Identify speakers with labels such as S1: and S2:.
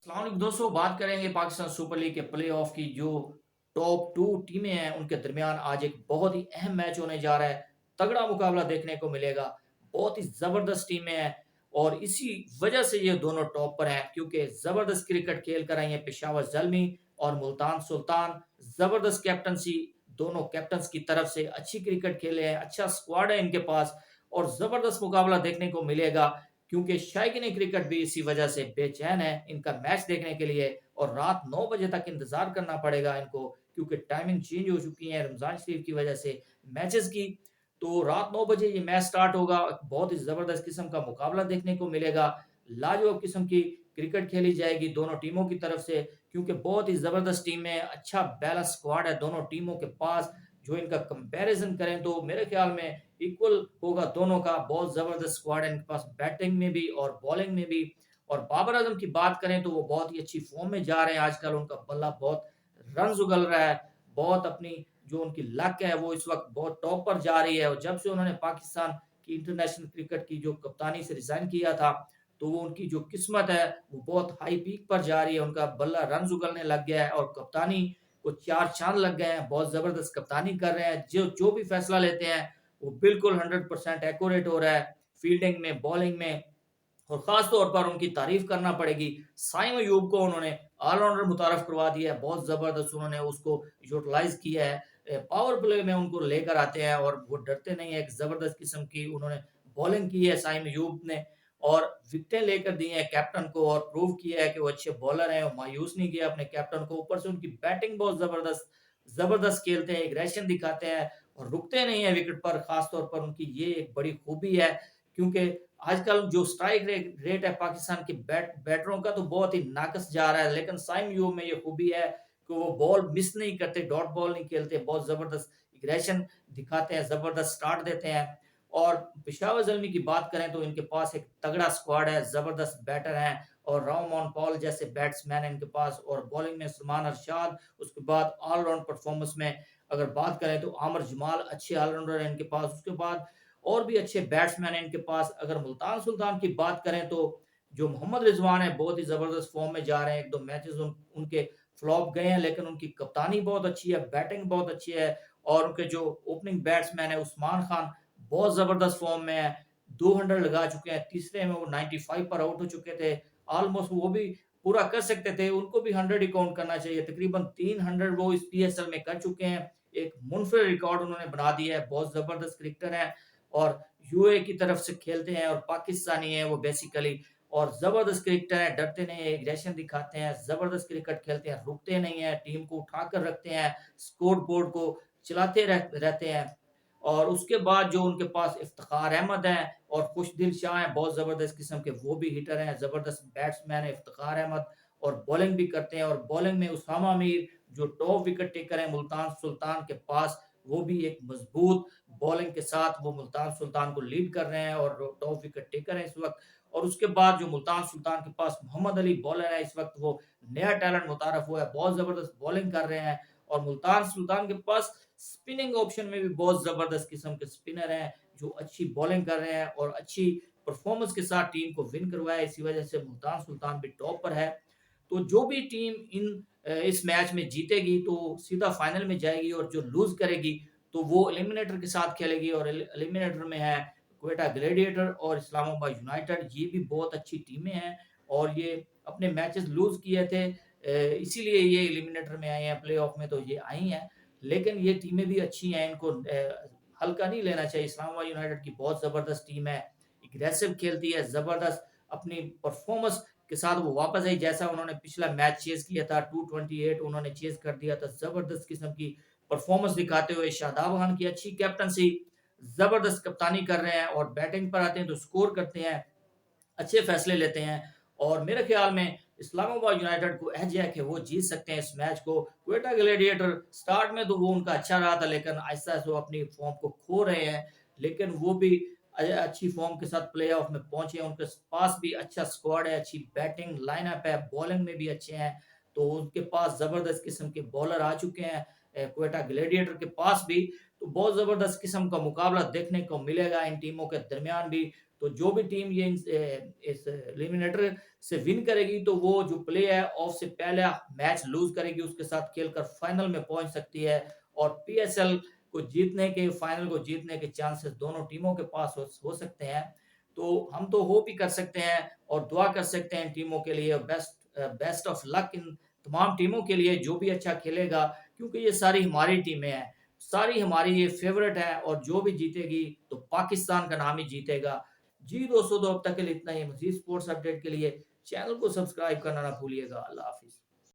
S1: अस्सलाम वालेकुम दोस्तों, बात करेंगे पाकिस्तान सुपर लीग के प्लेऑफ की। जो टॉप टू टीमें हैं उनके दरमियान आज एक बहुत ही अहम मैच होने जा रहा है। तगड़ा मुकाबला देखने को मिलेगा, बहुत ही ज़बरदस्त टीमें हैं और इसी वजह से ये दोनों टॉप पर हैं, क्योंकि ज़बरदस्त क्रिकेट खेल कर आई हैं पेशावर ज़ल्मी और मुल्तान सुल्तान। ज़बरदस्त कैप्टनसी दोनों कैप्टन्स की तरफ से, अच्छी क्रिकेट खेले हैं, अच्छा स्क्वाड है इनके पास और ज़बरदस्त मुकाबला देखने को मिलेगा। क्योंकि शायकीन क्रिकेट भी इसी वजह से बेचैन है इनका मैच देखने के लिए और रात 9 बजे तक इंतजार करना पड़ेगा इनको, क्योंकि टाइमिंग चेंज हो चुकी है रमजान शरीफ की वजह से मैचेस की। तो रात 9 बजे ये मैच स्टार्ट होगा, बहुत ही जबरदस्त किस्म का मुकाबला देखने को मिलेगा। लाजवाब किस्म की क्रिकेट खेली जाएगी दोनों टीमों की तरफ से, क्योंकि बहुत ही जबरदस्त टीम है, अच्छा बैलेंस स्क्वाड है दोनों टीमों के पास। जो इनका कंपैरिजन करें तो मेरे ख्याल में इक्वल होगा दोनों का। बहुत ज़बरदस्त स्क्वाड है इनके पास, बैटिंग में भी और बॉलिंग में भी। और बाबर आजम की बात करें तो वो बहुत ही अच्छी फॉर्म में जा रहे हैं आजकल, उनका बल्ला बहुत रन्स उगल रहा है, बहुत अपनी जो उनकी लक है वो इस वक्त बहुत टॉप पर जा रही है। और जब से उन्होंने पाकिस्तान की इंटरनेशनल क्रिकेट की जो कप्तानी से रिजाइन किया था, तो वो उनकी जो किस्मत है वो बहुत हाई पीक पर जा रही है, उनका बल्ला रन्स उगलने लग गया है और कप्तानी को चार चांद लग गए हैं। बहुत जबरदस्त कप्तानी कर रहे हैं, जो जो भी फैसला लेते हैं वो बिल्कुल 100% एक्यूरेट हो रहा है, फील्डिंग में, बॉलिंग में। और खास तौर पर उनकी तारीफ करना पड़ेगी, साइम अयूब को उन्होंने ऑलराउंडर मुतारफ करवा दिया है, बहुत जबरदस्त उन्होंने उसको यूटिलाइज किया है। पावर प्ले में उनको लेकर आते हैं और वो डरते नहीं है, एक जबरदस्त किस्म की उन्होंने बॉलिंग की है साइम अयूब ने और विकेटें लेकर दी हैं कैप्टन को और प्रूव किया है कि वो अच्छे बॉलर हैं, वो मायूस नहीं किया अपने कैप्टन को। ऊपर से उनकी बैटिंग बहुत जबरदस्त जबरदस्त खेलते हैं, एग्रेशन दिखाते हैं और रुकते नहीं है विकेट पर। खास तौर पर उनकी ये एक बड़ी खूबी है, क्योंकि आजकल जो स्ट्राइक रेट है पाकिस्तान के बैटरों का तो बहुत ही नाकस जा रहा है, लेकिन साइम यूब में ये खूबी है कि वो बॉल मिस नहीं करते, डॉट बॉल नहीं खेलते, बहुत जबरदस्त एग्रेशन दिखाते हैं, जबरदस्त स्टार्ट देते हैं। और पेशावर जल्मी की बात करें तो इनके पास एक तगड़ा स्क्वाड है, जबरदस्त बैटर हैं और राउमोन पॉल जैसे बैट्समैन है इनके पास। और बॉलिंग में सलमान अरशाद, उसके बाद ऑलराउंड परफॉर्मेंस में अगर बात करें तो आमिर जमाल अच्छे ऑलराउंडर है इनके पास। उसके बाद और भी अच्छे बैट्समैन हैं इनके पास। अगर मुल्तान सुल्तान की बात करें तो जो मोहम्मद रिजवान है बहुत ही जबरदस्त फॉर्म में जा रहे हैं, एक दो मैचेस उनके फ्लॉप गए हैं, लेकिन उनकी कप्तानी बहुत अच्छी है, बैटिंग बहुत अच्छी है। और उनके जो ओपनिंग बैट्समैन है उस्मान खान, बहुत जबरदस्त फॉर्म में है, 200 लगा चुके हैं, तीसरे में वो 95 पर आउट हो चुके थे, ऑलमोस्ट वो भी पूरा कर सकते थे, उनको भी 100 ही काउंट करना चाहिए। तकरीबन 300 वो इस पीएसएल में कर चुके हैं, एक मुनफरिद रिकॉर्ड उन्होंने बना दिया है। बहुत जबरदस्त क्रिकेटर है और यूए की तरफ से खेलते हैं और पाकिस्तानी है वो बेसिकली, और जबरदस्त क्रिकेटर है, डरते नहीं है, एग्रेशन दिखाते हैं, जबरदस्त क्रिकेट खेलते हैं, रुकते नहीं है, टीम को उठाकर रखते हैं, स्कोर बोर्ड को चलाते रहते हैं। और उसके बाद जो उनके पास इफ्तिखार अहमद हैं और खुशदिल शाह हैं, बहुत जबरदस्त किस्म के वो भी हिटर हैं, जबरदस्त बैट्समैन है इफ्तिखार अहमद और बॉलिंग भी करते हैं। और बॉलिंग में उसामा मीर जो टॉप विकेट टेकर है मुल्तान सुल्तान के पास, वो भी एक मजबूत बॉलिंग के साथ वो मुल्तान सुल्तान को लीड कर रहे हैं और टॉप विकेट टेकर है इस वक्त। और उसके बाद जो मुल्तान सुल्तान के पास मोहम्मद अली बॉलर है इस वक्त, वो नया टैलेंट मुतारफ हुआ है, बहुत जबरदस्त बॉलिंग कर रहे हैं। और मुल्तान सुल्तान के पास स्पिनिंग ऑप्शन में भी बहुत जबरदस्त किस्म के स्पिनर हैं जो अच्छी बॉलिंग कर रहे हैं और अच्छी परफॉर्मेंस के साथ टीम को विन करवाया, इसी वजह से मुल्तान सुल्तान भी टॉप पर है। तो जो भी टीम इस मैच में जीतेगी तो सीधा फाइनल में जाएगी और जो लूज करेगी तो वो एलिमिनेटर के साथ खेलेगी। और एलिमिनेटर में है क्वेटा ग्लैडिएटर और इस्लामाबाद यूनाइटेड, ये भी बहुत अच्छी टीमें हैं और ये अपने मैचेस लूज किए थे, इसीलिए ये एलिमिनेटर में आए हैं, प्लेऑफ में तो ये आई हैं। लेकिन ये टीमें भी अच्छी हैं, इनको हल्का नहीं लेना चाहिए। इस्लामाबाद यूनाइटेड की बहुत जबरदस्त टीम है, एग्रेसिव खेलती है, जबरदस्त अपनी परफॉर्मेंस के साथ वो वापस आई, जैसा उन्होंने पिछला मैच चेज़ किया था 228 उन्होंने चेज़ कर दिया था। ज़बरदस्त किस्म की परफॉर्मेंस दिखाते हुए शादाब खान की अच्छी कैप्टनसी, ज़बरदस्त कप्तानी कर रहे हैं और बैटिंग पर आते हैं तो स्कोर करते हैं, अच्छे फैसले लेते हैं। और मेरे ख्याल में इस्लामाबाद यूनाइटेड को एज है कि वो जीत सकते हैं इस मैच को। क्वेटा ग्लैडिएटर स्टार्ट में तो वो उनका अच्छा रहा था, लेकिन आहिस्ता-आहिस्ता वो अपनी फॉर्म को खो रहे हैं, लेकिन वो भी अच्छी फॉर्म के साथ प्लेऑफ में पहुंचे हैं। उनके पास भी अच्छा स्क्वाड है, अच्छी बैटिंग लाइनअप है, बॉलिंग में भी अच्छे हैं, तो उनके पास जबरदस्त किस्म के बॉलर आ चुके हैं क्वेटा ग्लैडिएटर के पास भी। तो बहुत जबरदस्त किस्म का मुकाबला देखने को मिलेगा इन टीमों के दरमियान भी। तो जो भी टीम इस एलिमिनेटर से विन करेगी तो वो जो प्ले है ऑफ से पहले मैच लूज करेगी, उसके साथ खेलकर फाइनल में पहुंच सकती है और पीएसएल को जीतने के फाइनल को जीतने के चांसेस दोनों टीमों के पास हो सकते हैं। तो हम तो होप ही कर सकते हैं और दुआ कर सकते हैं टीमों के लिए, बेस्ट ऑफ लक इन तमाम टीमों के लिए जो भी अच्छा खेलेगा, क्योंकि ये सारी हमारी टीमें हैं, सारी हमारी ये फेवरेट है और जो भी जीतेगी तो पाकिस्तान का नाम ही जीतेगा। जी दोस्तों, तो अब तक के लिए इतना ही। मज़ीद स्पोर्ट्स अपडेट के लिए चैनल को सब्सक्राइब करना ना भूलिएगा। अल्लाह हाफ़िज़।